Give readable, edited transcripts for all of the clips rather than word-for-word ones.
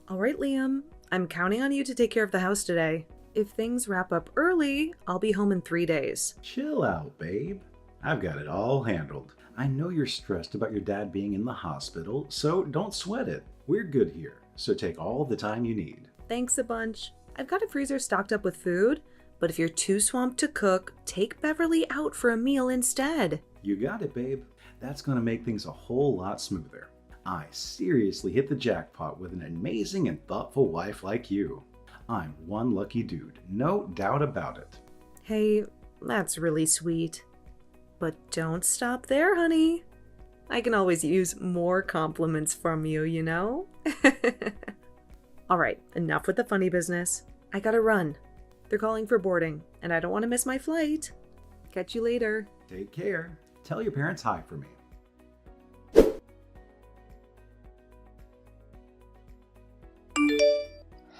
All right, Liam, I'm counting on you to take care of the house today. If things wrap up early, I'll be home in 3 days. Chill out, babe. I've got it all handled. I know you're stressed about your dad being in the hospital, so don't sweat it. We're good here, so take all the time you need. Thanks a bunch. I've got a freezer stocked up with food, but if you're too swamped to cook, take Beverly out for a meal instead. You got it, babe. That's going to make things a whole lot smoother. I seriously hit the jackpot with an amazing and thoughtful wife like you. I'm one lucky dude, no doubt about it. Hey, that's really sweet. But don't stop there, honey. I can always use more compliments from you, you know? All right, enough with the funny business. I gotta run. They're calling for boarding, and I don't want to miss my flight. Catch you later. Take care. Tell your parents hi for me.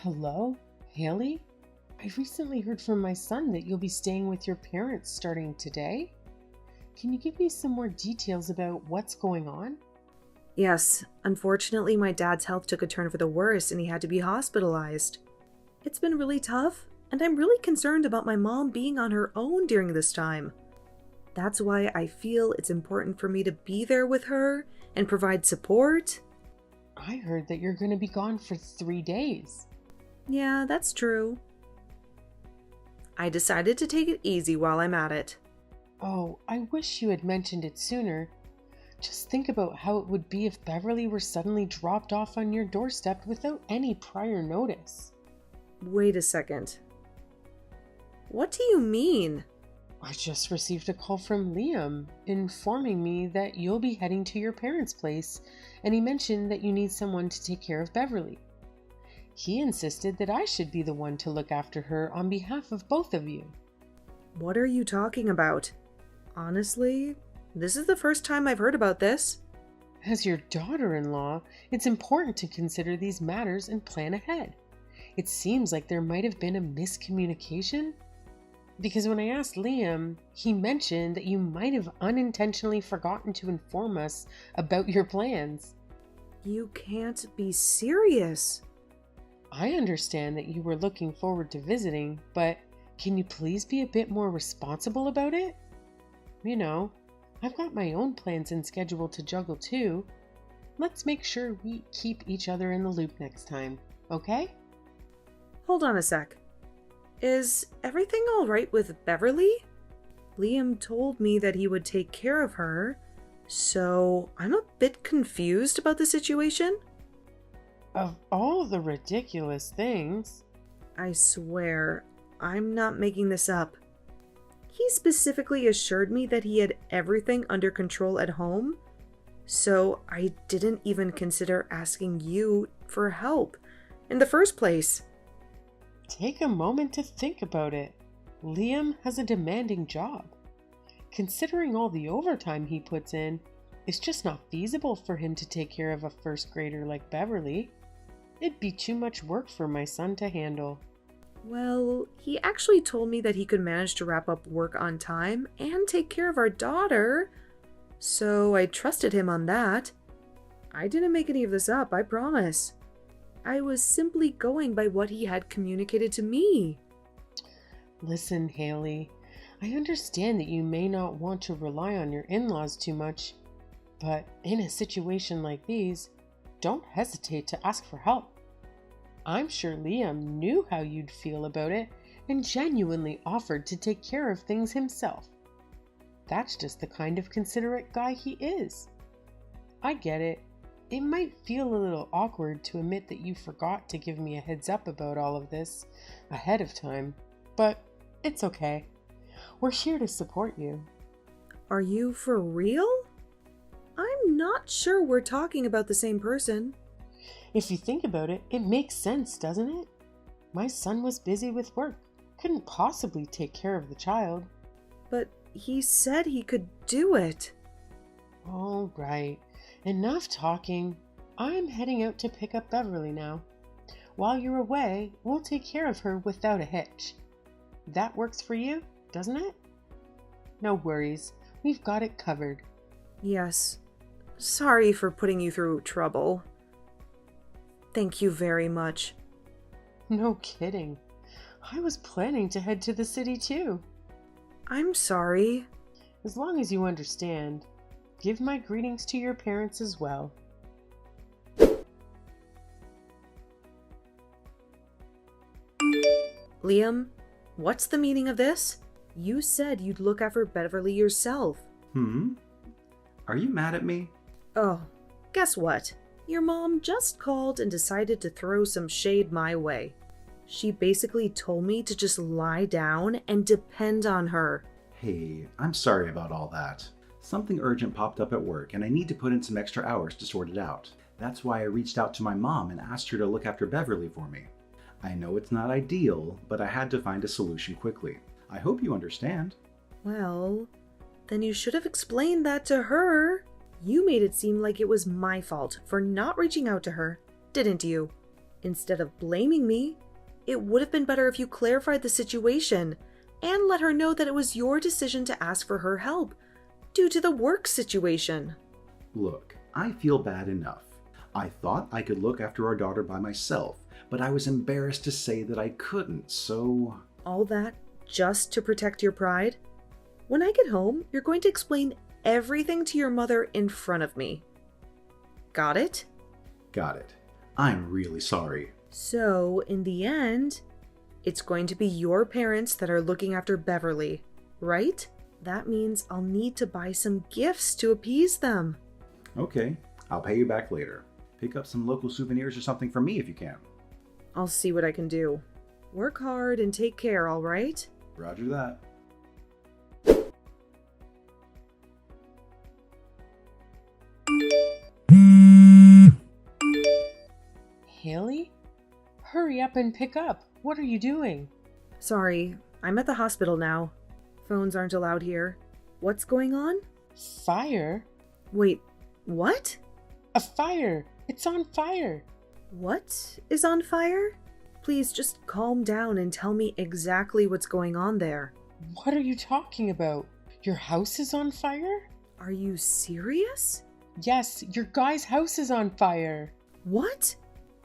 Hello, Haley? I recently heard from my son that you'll be staying with your parents starting today. Can you give me some more details about what's going on? Yes, unfortunately, my dad's health took a turn for the worse and he had to be hospitalized. It's been really tough, and I'm really concerned about my mom being on her own during this time. That's why I feel it's important for me to be there with her and provide support. I heard that you're going to be gone for 3 days. Yeah, that's true. I decided to take it easy while I'm at it. Oh, I wish you had mentioned it sooner. Just think about how it would be if Beverly were suddenly dropped off on your doorstep without any prior notice. Wait a second. What do you mean? I just received a call from Liam informing me that you'll be heading to your parents' place, and he mentioned that you need someone to take care of Beverly. He insisted that I should be the one to look after her on behalf of both of you. What are you talking about? Honestly, this is the first time I've heard about this. As your daughter-in-law, it's important to consider these matters and plan ahead. It seems like there might have been a miscommunication. Because when I asked Liam, he mentioned that you might have unintentionally forgotten to inform us about your plans. You can't be serious. I understand that you were looking forward to visiting, but can you please be a bit more responsible about it? You know, I've got my own plans and schedule to juggle too. Let's make sure we keep each other in the loop next time, okay? Hold on a sec. Is everything all right with Beverly? Liam told me that he would take care of her, so I'm a bit confused about the situation. Of all the ridiculous things... I swear, I'm not making this up. He specifically assured me that he had everything under control at home, so I didn't even consider asking you for help in the first place. Take a moment to think about it. Liam has a demanding job. Considering all the overtime he puts in, it's just not feasible for him to take care of a first grader like Beverly. It'd be too much work for my son to handle. Well, he actually told me that he could manage to wrap up work on time and take care of our daughter, so I trusted him on that. I didn't make any of this up, I promise. I was simply going by what he had communicated to me. Listen, Haley, I understand that you may not want to rely on your in-laws too much, but in a situation like these, don't hesitate to ask for help. I'm sure Liam knew how you'd feel about it and genuinely offered to take care of things himself. That's just the kind of considerate guy he is. I get it. It might feel a little awkward to admit that you forgot to give me a heads up about all of this ahead of time, but it's okay. We're here to support you. Are you for real? I'm not sure we're talking about the same person. If you think about it, it makes sense, doesn't it? My son was busy with work, couldn't possibly take care of the child. But he said he could do it. All right, enough talking. I'm heading out to pick up Beverly now. While you're away, we'll take care of her without a hitch. That works for you, doesn't it? No worries, we've got it covered. Yes. Sorry for putting you through trouble. Thank you very much. No kidding. I was planning to head to the city too. I'm sorry. As long as you understand, give my greetings to your parents as well. Liam, what's the meaning of this? You said you'd look after Beverly yourself. Are you mad at me? Oh, guess what? Your mom just called and decided to throw some shade my way. She basically told me to just lie down and depend on her. Hey, I'm sorry about all that. Something urgent popped up at work and I need to put in some extra hours to sort it out. That's why I reached out to my mom and asked her to look after Beverly for me. I know it's not ideal, but I had to find a solution quickly. I hope you understand. Well, then you should have explained that to her. You made it seem like it was my fault for not reaching out to her, didn't you? Instead of blaming me, it would have been better if you clarified the situation and let her know that it was your decision to ask for her help due to the work situation. Look, I feel bad enough. I thought I could look after our daughter by myself, but I was embarrassed to say that I couldn't, so... All that just to protect your pride? When I get home, you're going to explain everything to your mother in front of me. Got it? Got it. I'm really sorry. So, in the end, it's going to be your parents that are looking after Beverly, right? That means I'll need to buy some gifts to appease them. Okay, I'll pay you back later. Pick up some local souvenirs or something for me if you can. I'll see what I can do. Work hard and take care, all right? Roger that. Haley? Hurry up and pick up. What are you doing? Sorry, I'm at the hospital now. Phones aren't allowed here. What's going on? Fire? Wait, what? A fire! It's on fire! What is on fire? Please just calm down and tell me exactly what's going on there. What are you talking about? Your house is on fire? Are you serious? Yes, your guy's house is on fire. What?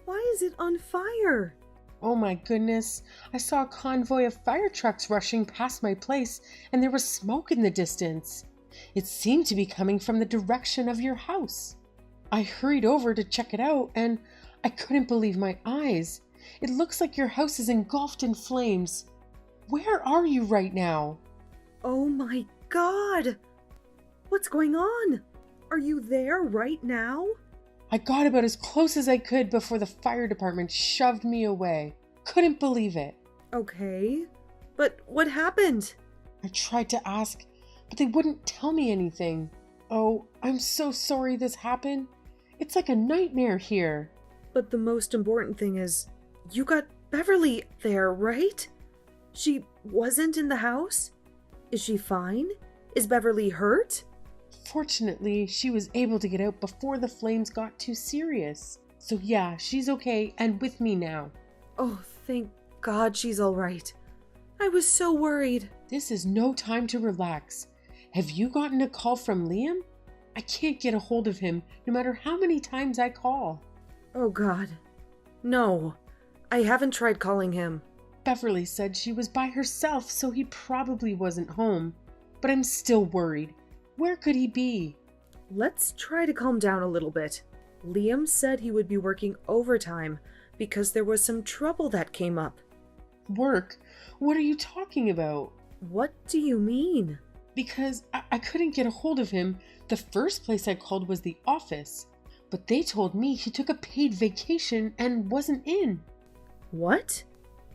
Why is it on fire? Oh my goodness. I saw a convoy of fire trucks rushing past my place and there was smoke in the distance. It seemed to be coming from the direction of your house. I hurried over to check it out and I couldn't believe my eyes. It looks like your house is engulfed in flames. Where are you right now? Oh my God! What's going on? Are you there right now? I got about as close as I could before the fire department shoved me away. Couldn't believe it. Okay, but what happened? I tried to ask, but they wouldn't tell me anything. Oh, I'm so sorry this happened. It's like a nightmare here. But the most important thing is, you got Beverly there, right? She wasn't in the house? Is she fine? Is Beverly hurt? Fortunately, she was able to get out before the flames got too serious. So yeah, she's okay and with me now. Oh, thank God she's all right. I was so worried. This is no time to relax. Have you gotten a call from Liam? I can't get a hold of him no matter how many times I call. Oh God. No, I haven't tried calling him. Beverly said she was by herself, so he probably wasn't home. But I'm still worried. Where could he be? Let's try to calm down a little bit. Liam said he would be working overtime because there was some trouble that came up. Work? What are you talking about? What do you mean? Because I couldn't get a hold of him. The first place I called was the office, but they told me he took a paid vacation and wasn't in. What?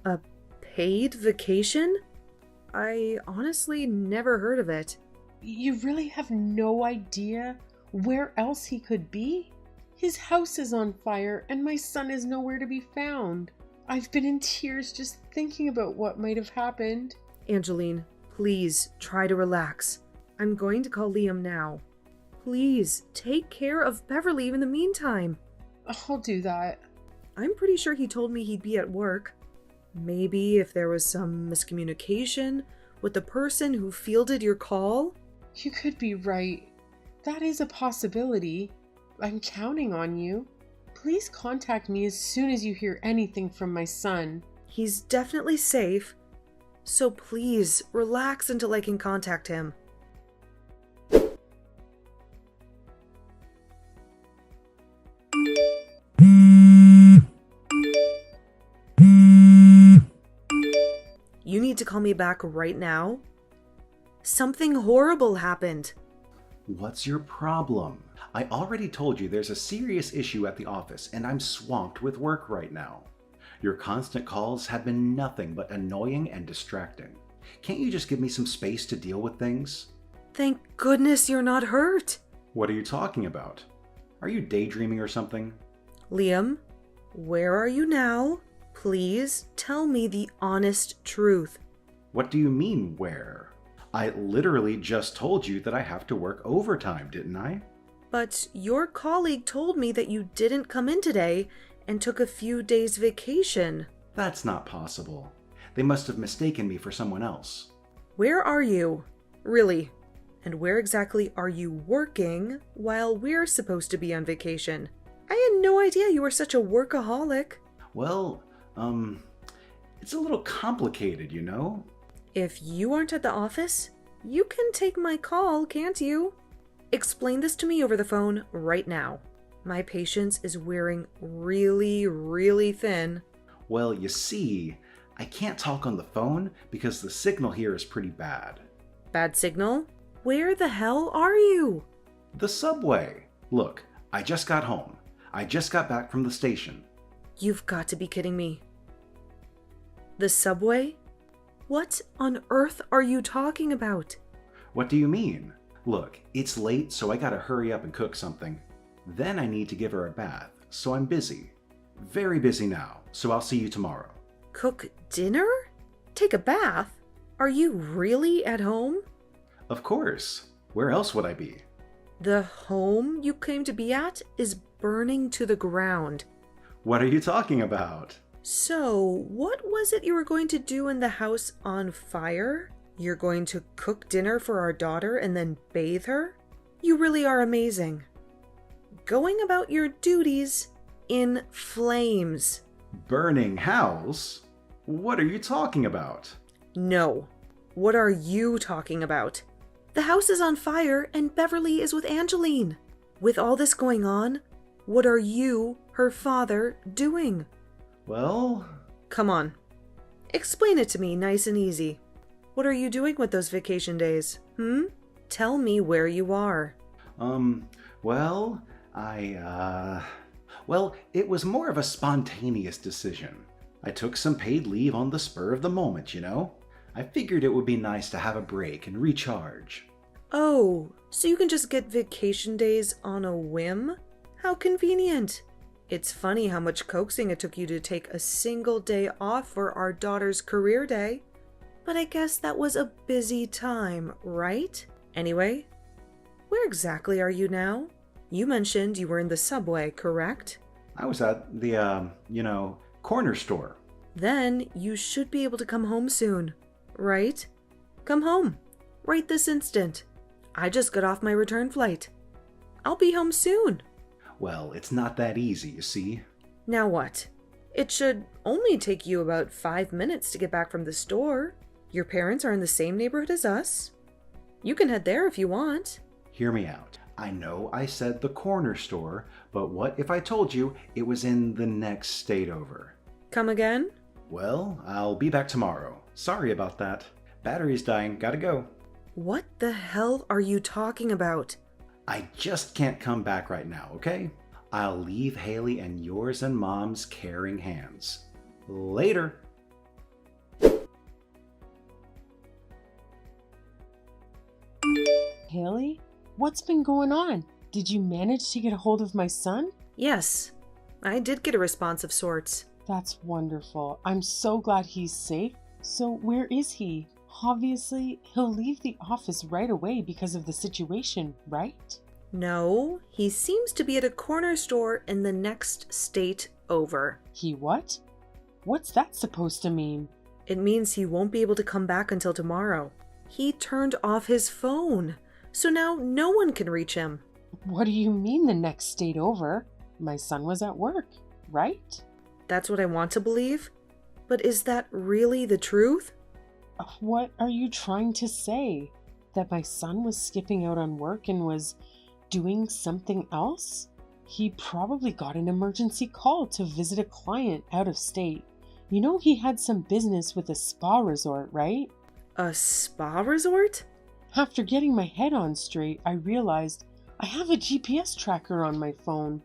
A paid vacation? I honestly never heard of it. You really have no idea where else he could be? His house is on fire and my son is nowhere to be found. I've been in tears just thinking about what might have happened. Angeline, please try to relax. I'm going to call Liam now. Please take care of Beverly in the meantime. I'll do that. I'm pretty sure he told me he'd be at work. Maybe if there was some miscommunication with the person who fielded your call? You could be right. That is a possibility. I'm counting on you. Please contact me as soon as you hear anything from my son. He's definitely safe, so please relax until I can contact him. You need to call me back right now. Something horrible happened. What's your problem? I already told you there's a serious issue at the office and I'm swamped with work right now. Your constant calls have been nothing but annoying and distracting. Can't you just give me some space to deal with things? Thank goodness you're not hurt. What are you talking about? Are you daydreaming or something? Liam, where are you now? Please tell me the honest truth. What do you mean, where? I literally just told you that I have to work overtime, didn't I? But your colleague told me that you didn't come in today and took a few days vacation. That's not possible. They must have mistaken me for someone else. Where are you? Really? And where exactly are you working while we're supposed to be on vacation? I had no idea you were such a workaholic. Well, it's a little complicated, you know? If you aren't at the office, you can take my call, can't you? Explain this to me over the phone right now. My patience is wearing really, really thin. Well, you see, I can't talk on the phone because the signal here is pretty bad. Bad signal? Where the hell are you? The subway. Look, I just got home. I just got back from the station. You've got to be kidding me. The subway? What on earth are you talking about? What do you mean? Look, it's late, so I gotta hurry up and cook something. Then I need to give her a bath, so I'm busy. Very busy now, so I'll see you tomorrow. Cook dinner? Take a bath? Are you really at home? Of course. Where else would I be? The home you claim to be at is burning to the ground. What are you talking about? So, what was it you were going to do in the house on fire? You're going to cook dinner for our daughter and then bathe her? You really are amazing. Going about your duties in flames. Burning house? What are you talking about? No. What are you talking about? The house is on fire and Beverly is with Angeline. With all this going on, what are you, her father, doing? Well... Come on. Explain it to me nice and easy. What are you doing with those vacation days? Tell me where you are. Well, Well, it was more of a spontaneous decision. I took some paid leave on the spur of the moment, you know? I figured it would be nice to have a break and recharge. Oh, so you can just get vacation days on a whim? How convenient. It's funny how much coaxing it took you to take a single day off for our daughter's career day. But I guess that was a busy time, right? Anyway, where exactly are you now? You mentioned you were in the subway, correct? I was at the, corner store. Then you should be able to come home soon, right? Come home, right this instant. I just got off my return flight. I'll be home soon. Well, it's not that easy, you see. Now what? It should only take you about 5 minutes to get back from the store. Your parents are in the same neighborhood as us. You can head there if you want. Hear me out. I know I said the corner store, but what if I told you it was in the next state over? Come again? Well, I'll be back tomorrow. Sorry about that. Battery's dying. Gotta go. What the hell are you talking about? I just can't come back right now, okay? I'll leave Haley in yours and Mom's caring hands. Later. Haley? What's been going on? Did you manage to get a hold of my son? Yes, I did get a response of sorts. That's wonderful. I'm so glad he's safe. So where is he? Obviously, he'll leave the office right away because of the situation, right? No, he seems to be at a corner store in the next state over. He what? What's that supposed to mean? It means he won't be able to come back until tomorrow. He turned off his phone, so now no one can reach him. What do you mean the next state over? My son was at work, right? That's what I want to believe. But is that really the truth? What are you trying to say? That my son was skipping out on work and was doing something else? He probably got an emergency call to visit a client out of state. You know he had some business with a spa resort, right? A spa resort? After getting my head on straight, I realized I have a GPS tracker on my phone.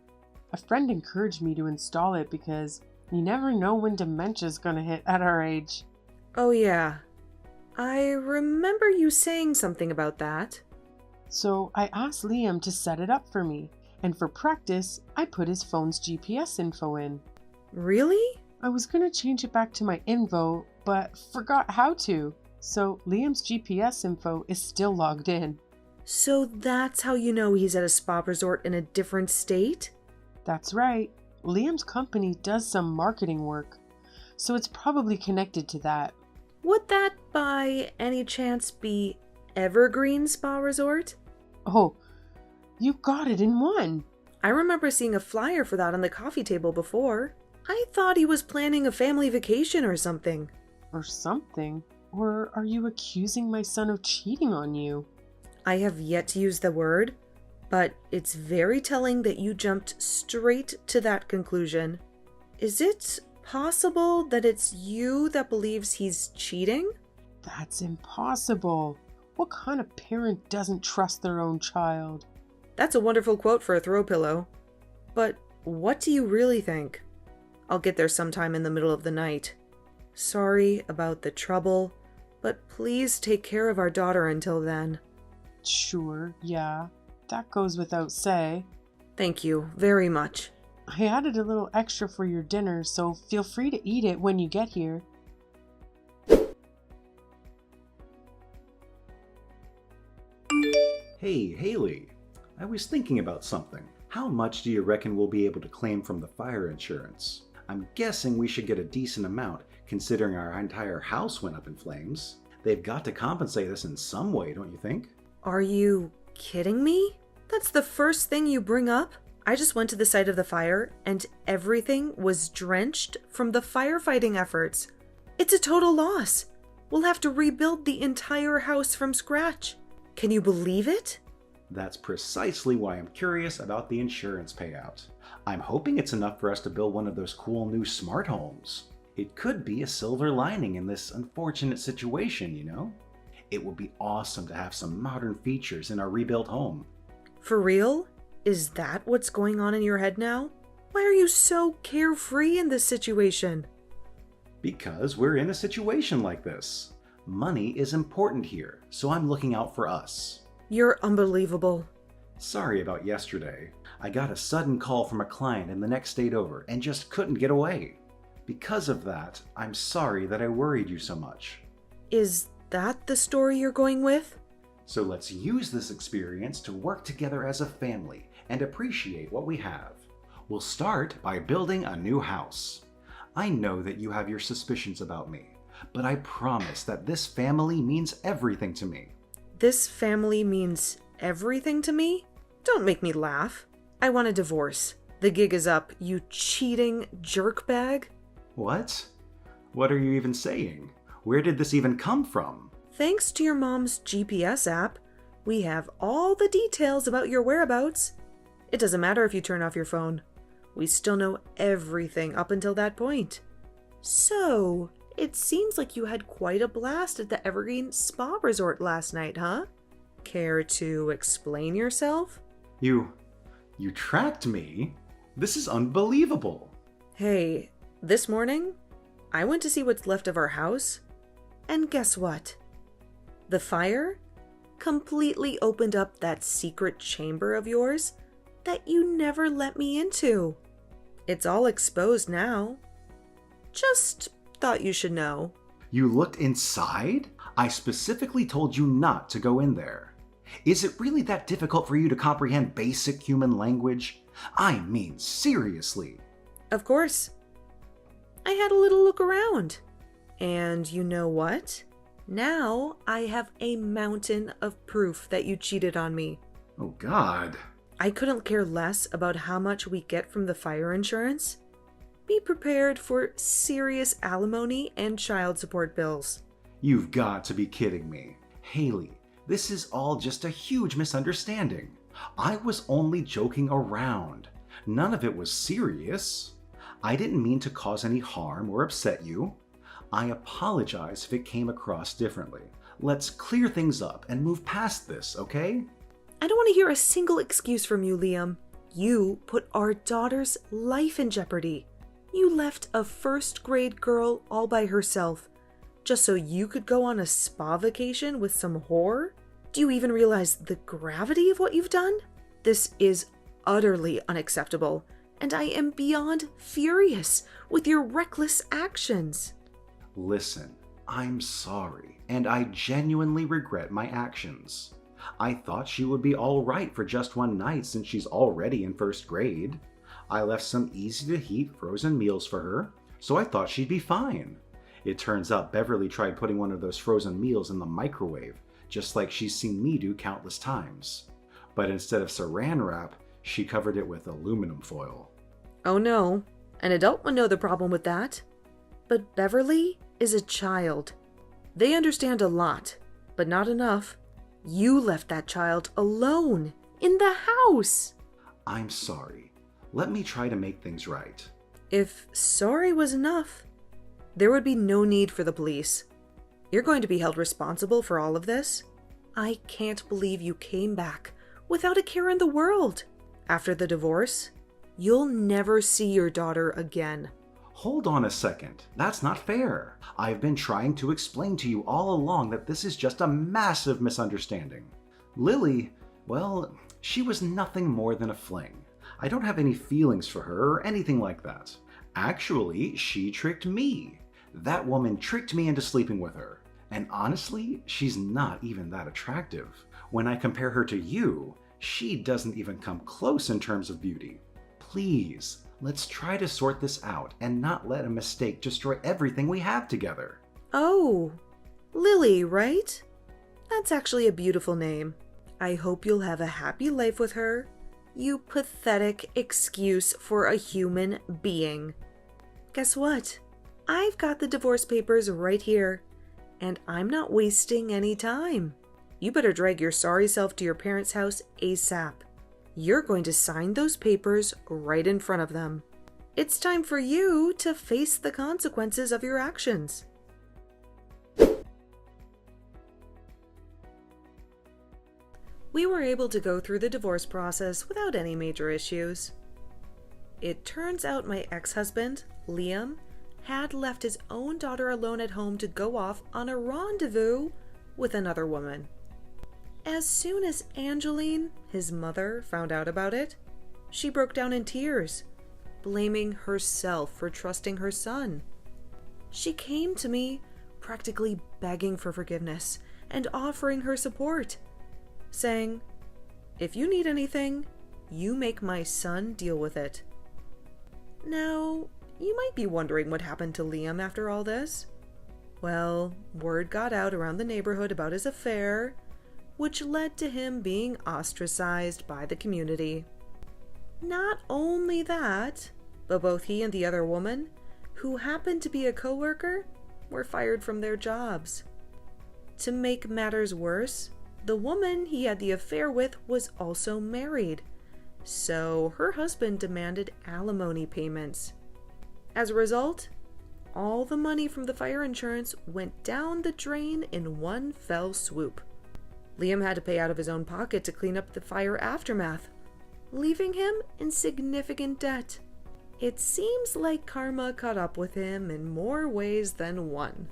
A friend encouraged me to install it because you never know when dementia's gonna hit at our age. Oh yeah. I remember you saying something about that. So I asked Liam to set it up for me, and for practice, I put his phone's GPS info in. Really? I was gonna change it back to my info, but forgot how to. So Liam's GPS info is still logged in. So that's how you know he's at a spa resort in a different state? That's right. Liam's company does some marketing work, so it's probably connected to that. Would that by any chance be Evergreen Spa Resort? Oh, you got it in one. I remember seeing a flyer for that on the coffee table before. I thought he was planning a family vacation or something. Or something. Or are you accusing my son of cheating on you? I have yet to use the word, but it's very telling that you jumped straight to that conclusion. Is it possible that it's you that believes he's cheating? That's impossible. What kind of parent doesn't trust their own child? That's a wonderful quote for a throw pillow. But what do you really think? I'll get there sometime in the middle of the night. Sorry about the trouble, but please take care of our daughter until then. Sure, yeah. That goes without say. Thank you very much. I added a little extra for your dinner, so feel free to eat it when you get here. Hey, Haley. I was thinking about something. How much do you reckon we'll be able to claim from the fire insurance? I'm guessing we should get a decent amount, considering our entire house went up in flames. They've got to compensate us in some way, don't you think? Are you kidding me? That's the first thing you bring up? I just went to the site of the fire and everything was drenched from the firefighting efforts. It's a total loss. We'll have to rebuild the entire house from scratch. Can you believe it? That's precisely why I'm curious about the insurance payout. I'm hoping it's enough for us to build one of those cool new smart homes. It could be a silver lining in this unfortunate situation, you know? It would be awesome to have some modern features in our rebuilt home. For real? Is that what's going on in your head now? Why are you so carefree in this situation? Because we're in a situation like this. Money is important here, so I'm looking out for us. You're unbelievable. Sorry about yesterday. I got a sudden call from a client in the next state over and just couldn't get away. Because of that, I'm sorry that I worried you so much. Is that the story you're going with? So let's use this experience to work together as a family and appreciate what we have. We'll start by building a new house. I know that you have your suspicions about me, but I promise that this family means everything to me. This family means everything to me? Don't make me laugh. I want a divorce. The gig is up, you cheating jerkbag. What? What are you even saying? Where did this even come from? Thanks to your mom's GPS app, we have all the details about your whereabouts. It doesn't matter if you turn off your phone. We still know everything up until that point. So, it seems like you had quite a blast at the Evergreen Spa Resort last night, huh? Care to explain yourself? You tracked me? This is unbelievable. Hey, this morning, I went to see what's left of our house, and guess what? The fire completely opened up that secret chamber of yours that you never let me into. It's all exposed now. Just thought you should know. You looked inside? I specifically told you not to go in there. Is it really that difficult for you to comprehend basic human language? I mean, seriously. Of course. I had a little look around. And you know what? Now I have a mountain of proof that you cheated on me. Oh God. I couldn't care less about how much we get from the fire insurance. Be prepared for serious alimony and child support bills. You've got to be kidding me. Haley, this is all just a huge misunderstanding. I was only joking around. None of it was serious. I didn't mean to cause any harm or upset you. I apologize if it came across differently. Let's clear things up and move past this, okay? I don't want to hear a single excuse from you, Liam. You put our daughter's life in jeopardy. You left a first-grade girl all by herself, just so you could go on a spa vacation with some whore? Do you even realize the gravity of what you've done? This is utterly unacceptable, and I am beyond furious with your reckless actions. Listen, I'm sorry, and I genuinely regret my actions. I thought she would be all right for just one night since she's already in first grade. I left some easy-to-heat frozen meals for her, so I thought she'd be fine. It turns out Beverly tried putting one of those frozen meals in the microwave, just like she's seen me do countless times. But instead of saran wrap, she covered it with aluminum foil. Oh no, an adult would know the problem with that. But Beverly is a child. They understand a lot, but not enough. You left that child alone, in the house. I'm sorry. Let me try to make things right. If sorry was enough, there would be no need for the police. You're going to be held responsible for all of this. I can't believe you came back without a care in the world. After the divorce, you'll never see your daughter again. Hold on a second. That's not fair. I've been trying to explain to you all along that this is just a massive misunderstanding. Lily, well, she was nothing more than a fling. I don't have any feelings for her or anything like that. Actually, she tricked me. That woman tricked me into sleeping with her. And honestly, she's not even that attractive. When I compare her to you, she doesn't even come close in terms of beauty. Please, let's try to sort this out and not let a mistake destroy everything we have together. Oh, Lily, right? That's actually a beautiful name. I hope you'll have a happy life with her. You pathetic excuse for a human being. Guess what? I've got the divorce papers right here, and I'm not wasting any time. You better drag your sorry self to your parents' house ASAP. You're going to sign those papers right in front of them. It's time for you to face the consequences of your actions. We were able to go through the divorce process without any major issues. It turns out my ex-husband, Liam, had left his own daughter alone at home to go off on a rendezvous with another woman. As soon as Angeline, his mother, found out about it, she broke down in tears, blaming herself for trusting her son. She came to me practically begging for forgiveness and offering her support, saying, "If you need anything, you make my son deal with it." Now, you might be wondering what happened to Liam after all this. Well, word got out around the neighborhood about his affair, which led to him being ostracized by the community. Not only that, but both he and the other woman, who happened to be a coworker, were fired from their jobs. To make matters worse, the woman he had the affair with was also married, so her husband demanded alimony payments. As a result, all the money from the fire insurance went down the drain in one fell swoop. Liam had to pay out of his own pocket to clean up the fire aftermath, leaving him in significant debt. It seems like karma caught up with him in more ways than one.